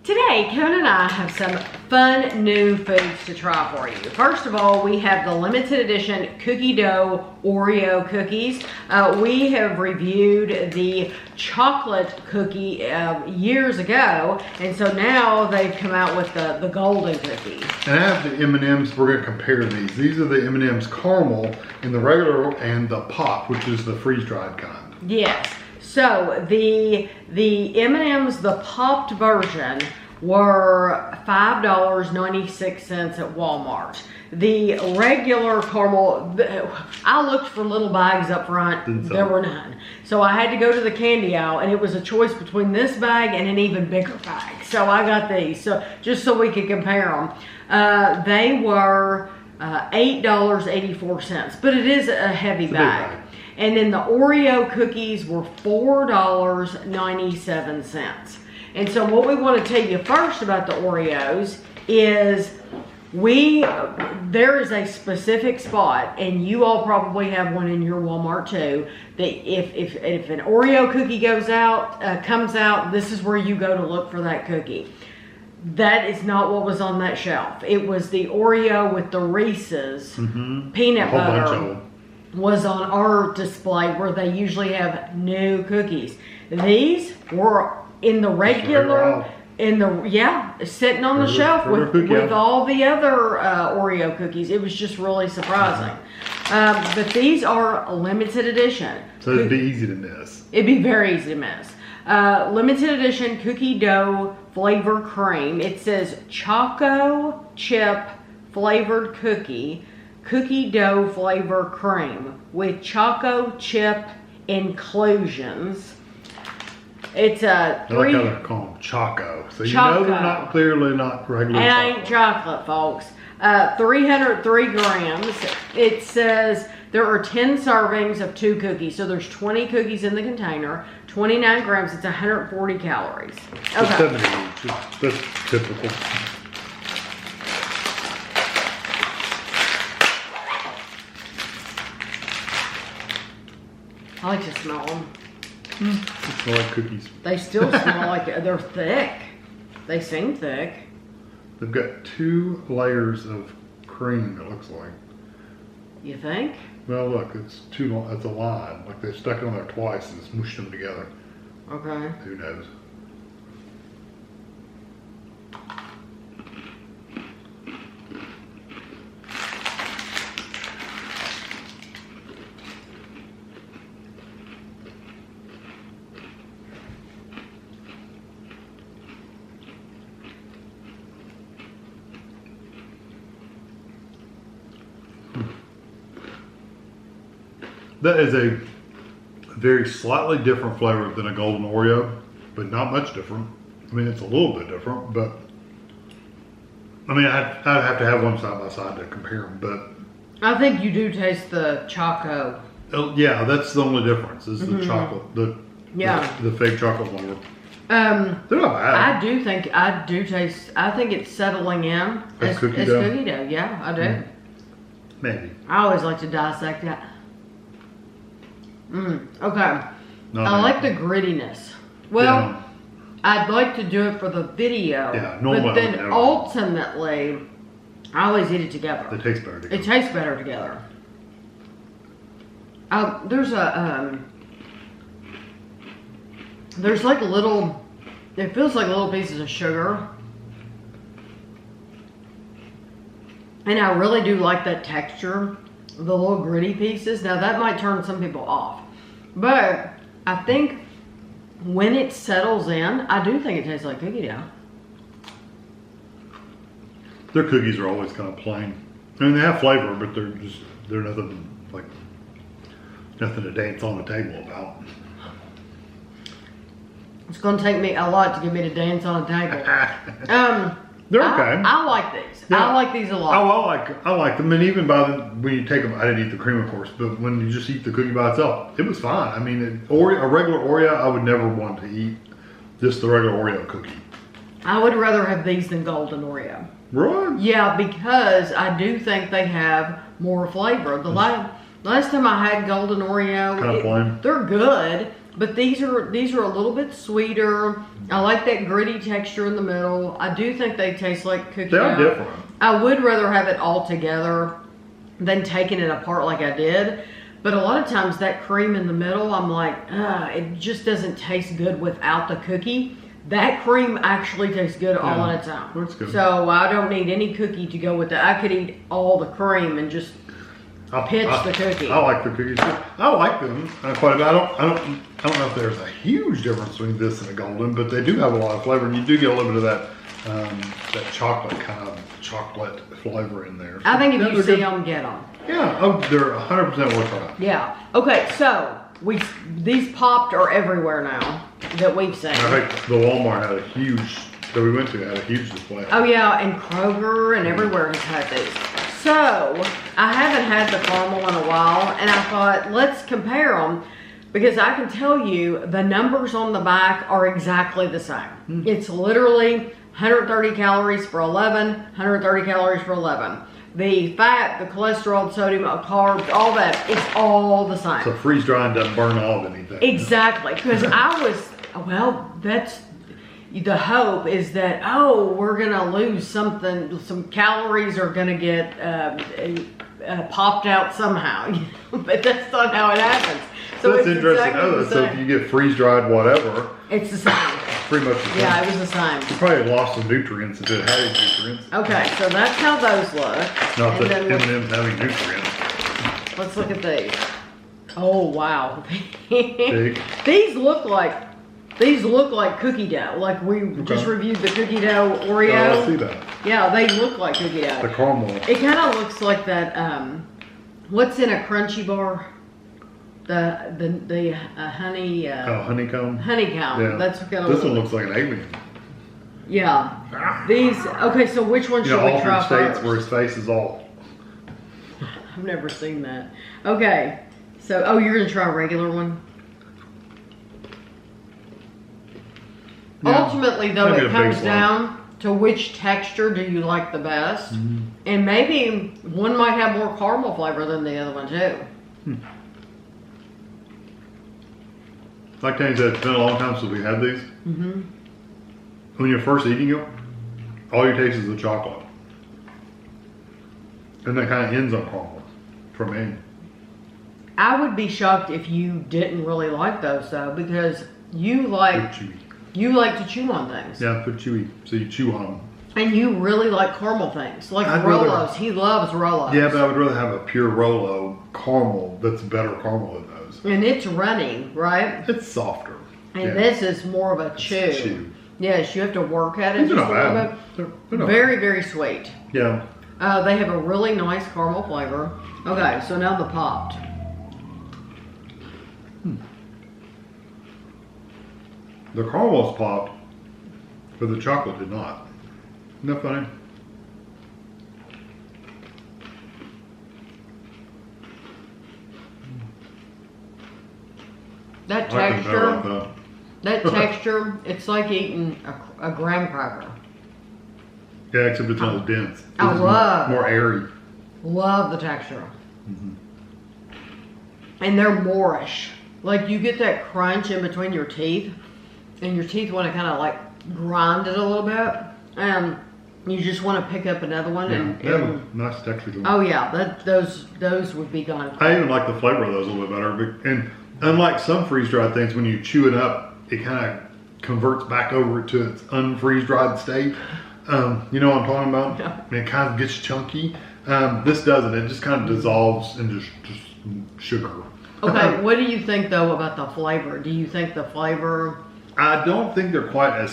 Today, Kevin and I have some fun new foods to try for you. First of all, we have the limited edition cookie dough Oreo cookies. We have reviewed the chocolate cookie years ago, and so now they've come out with the golden cookie. And I have the M&Ms. We're going to compare these. These are the M&Ms caramel and the regular and the pop, which is the freeze-dried kind. Yes. So the M&Ms, the popped version, were $5.96 at Walmart. The regular caramel, I looked for little bags up front. There were none. So I had to go to the candy aisle, and it was a choice between this bag and an even bigger bag. So I got these, so just so we could compare them. They were $8.84, but it is a heavy bag. And then the Oreo cookies were $4.97. And so what we want to tell you first about the Oreos is there is a specific spot, and you all probably have one in your Walmart too, that if an Oreo cookie comes out, this is where you go to look for that cookie. That is not what was on that shelf. It was the Oreo with the Reese's peanut butter was on our display where they usually have new cookies. These were in the regular, sitting on the shelf with all the other Oreo cookies. It was just really surprising. But these are limited edition. So it'd be easy to miss. It'd be very easy to miss. Limited edition cookie dough flavor cream. It says Choco Chip flavored cookie dough flavor cream with choco chip inclusions. It's a I like how they're called Choco. So you know they're clearly not regular chocolate. It ain't chocolate, folks. 303 grams. It says there are 10 servings of 2 cookies. So there's 20 cookies in the container. 29 grams. It's 140 calories. Okay. 70 each. That's typical. I like to smell them. They smell like cookies. They still smell like they're thick. They seem thick. They've got 2 layers of cream, it looks like. You think? Well, look, it's a line. Like they stuck it on there twice and smooshed them together. Okay. Who knows? That is a very slightly different flavor than a golden Oreo, but not much different. I mean, it's a little bit different, but I mean, I'd have to have one side by side to compare them, but I think you do taste the choco. Oh, yeah, that's the only difference is the chocolate, the fake chocolate flavor. They're not bad. I think it's settling in as cookie dough. Yeah, I do. Maybe. I always like to dissect that. Okay. I like the grittiness. Well, I'd like to do it for the video. Yeah, normally. But then ultimately, I always eat it together. It tastes better together. It tastes better together. There's like it feels like little pieces of sugar. And I really do like that texture. The little gritty pieces. Now that might turn some people off, but I think when it settles in, I do think it tastes like cookie dough. Their cookies are always kind of plain. I mean, they have flavor, but they're nothing to dance on the table about. It's going to take me a lot to get me to dance on a table. They're okay. I like these. Yeah. I like these a lot. Oh, I like them. And even when you take them, I didn't eat the cream, of course, but when you just eat the cookie by itself, it was fine. I mean, a regular Oreo, I would never want to eat just the regular Oreo cookie. I would rather have these than golden Oreo. Really? Yeah, because I do think they have more flavor. The last time I had golden Oreo, kind of plain. They're good, but these are a little bit sweeter. I like that gritty texture in the middle. I do think they taste like cookie dough. They're different. I would rather have it all together than taking it apart like I did. But a lot of times that cream in the middle, I'm like, it just doesn't taste good without the cookie. That cream actually tastes good all on its own. That's good. So I don't need any cookie to go with it. I could eat all the cream and just pitch the cookie. I like the cookies. I like them quite a bit. I don't know if there's a huge difference between this and a golden, but they do have a lot of flavor, and you do get a little bit of that chocolate flavor in there. So I think if you see them, get them. Yeah, they're 100% worth trying. Yeah. Okay, so these popped are everywhere now that we've seen. I think the Walmart had a huge that we went to had a huge display. Oh yeah, and Kroger and everywhere has had these. So I haven't had the caramel in a while, and I thought let's compare them because I can tell you the numbers on the back are exactly the same. It's literally 130 calories for 11, 130 calories for 11. The fat, the cholesterol, the sodium, carbs, all that, it's all the same. So freeze drying doesn't burn off anything. Exactly, because that's the hope is that, we're gonna lose something, some calories are gonna get popped out somehow, but that's not how it happens. So that's interesting. Exactly so if you get freeze dried whatever, it's the same. Pretty much the same. Yeah, it was the same. You probably lost some nutrients if it had any nutrients. Okay, so that's how those look. Not that M&M's having nutrients. Let's look at these. Oh wow. Big. These look like cookie dough. Like we just reviewed the cookie dough Oreo. Oh, I see that. Yeah, they look like cookie dough. The caramel. It kind of looks like that. What's in a crunchy bar? The honey. Honeycomb. Honeycomb. Yeah. That's kind of. This one looks like an alien. Yeah. These. Okay, so which one should we try states first? where his face is all. I've never seen that. Okay, so you're gonna try a regular one. Yeah. Ultimately, though, it comes down to which texture do you like the best, and maybe one might have more caramel flavor than the other one too. Like Tanya said, it's been a long time since we had these. When you're first eating them, all you taste is the chocolate. And that kind of ends on caramel for me. I would be shocked if you didn't really like those though, because you like to chew on things. Yeah, they're chewy, so you chew on them. And you really like caramel things, like Rolos. He loves Rolos. Yeah, but I would rather have a pure Rolo caramel that's better caramel than those. And it's runny, right? It's softer. And this is more of a chew. Yes, you have to work at it just a little bit. They're very, very sweet. Yeah. They have a really nice caramel flavor. Okay, so now the popped. The caramels popped, but the chocolate did not. Isn't that funny? That texture, it's like eating a graham cracker. Yeah, except it's not as dense. I love more airy. Love the texture. And they're moreish. Like you get that crunch in between your teeth, and your teeth want to kind of like grind it a little bit, and you just want to pick up another one. Yeah, they have a nice texture to them. Oh yeah, those would be gone. I even like the flavor of those a little bit better. And unlike some freeze-dried things, when you chew it up, it kind of converts back over to its unfreeze-dried state. You know what I'm talking about? Yeah. And it kind of gets chunky. This doesn't. It just kind of dissolves into just sugar. Okay, what do you think though about the flavor? Do you think the flavor? I don't think they're quite as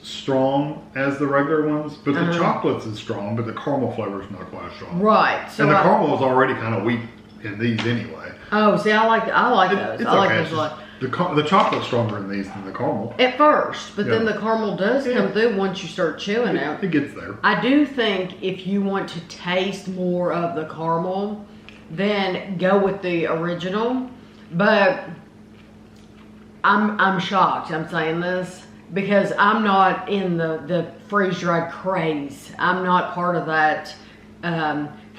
strong as the regular ones, but the chocolate's is strong, but the caramel flavor is not quite as strong. Right. So and the caramel is already kind of weak in these anyway. Oh, see, I like those. I like those a lot. The chocolate's stronger in these than the caramel. At first, but then the caramel does come through once you start chewing it. It gets there. I do think if you want to taste more of the caramel, then go with the original. But I'm shocked I'm saying this because I'm not in the freeze-dried craze. I'm not part of that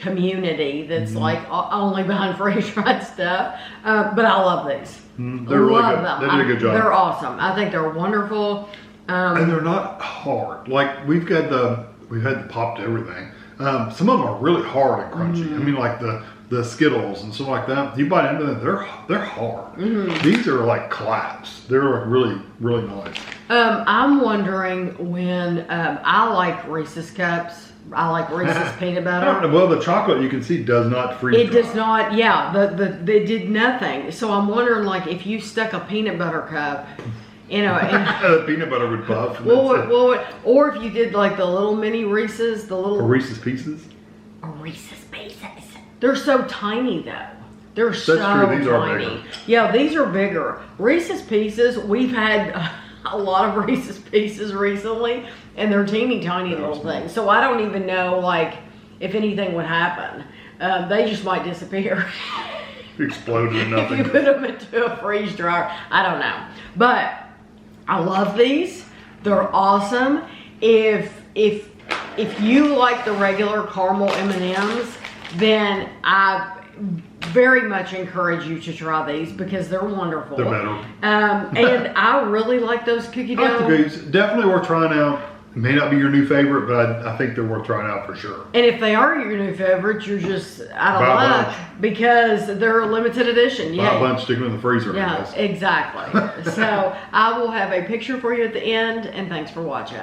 community that's like only behind freeze-dried stuff. But I love these. They're really good. Them. They did a good job. They're awesome. I think they're wonderful. And they're not hard. Like we've had the popped everything. Some of them are really hard and crunchy. I mean, like the Skittles and stuff like that. You bite into them, they're hard. These are like claps. They're like really, really nice. I'm wondering when I like Reese's cups. I like Reese's peanut butter. Well, the chocolate you can see does not freeze. It does not. Yeah, they did nothing. So I'm wondering, like, if you stuck a peanut butter cup, you know, the peanut butter would puff. Or if you did like the little mini Reese's, the little Reese's Pieces. Reese's Pieces. They're so tiny though. They're so true. These are tiny. bigger. Yeah, these are bigger. Reese's Pieces. We've had a lot of Reese's Pieces recently, and they're teeny tiny little things. So I don't even know like if anything would happen. They just might disappear. Explode into nothing. If you put them into a freeze dryer, I don't know. But I love these. They're awesome. If you like the regular caramel M&Ms, then I very much encourage you to try these because they're wonderful. They're better. And I really like those cookie dough. I like the cookies. Definitely worth trying out. It may not be your new favorite, but I think they're worth trying out for sure. And if they are your new favorite, you're just out of luck because they're a limited edition. Buy a bunch, stick them in the freezer. Yeah, exactly. So I will have a picture for you at the end, and thanks for watching.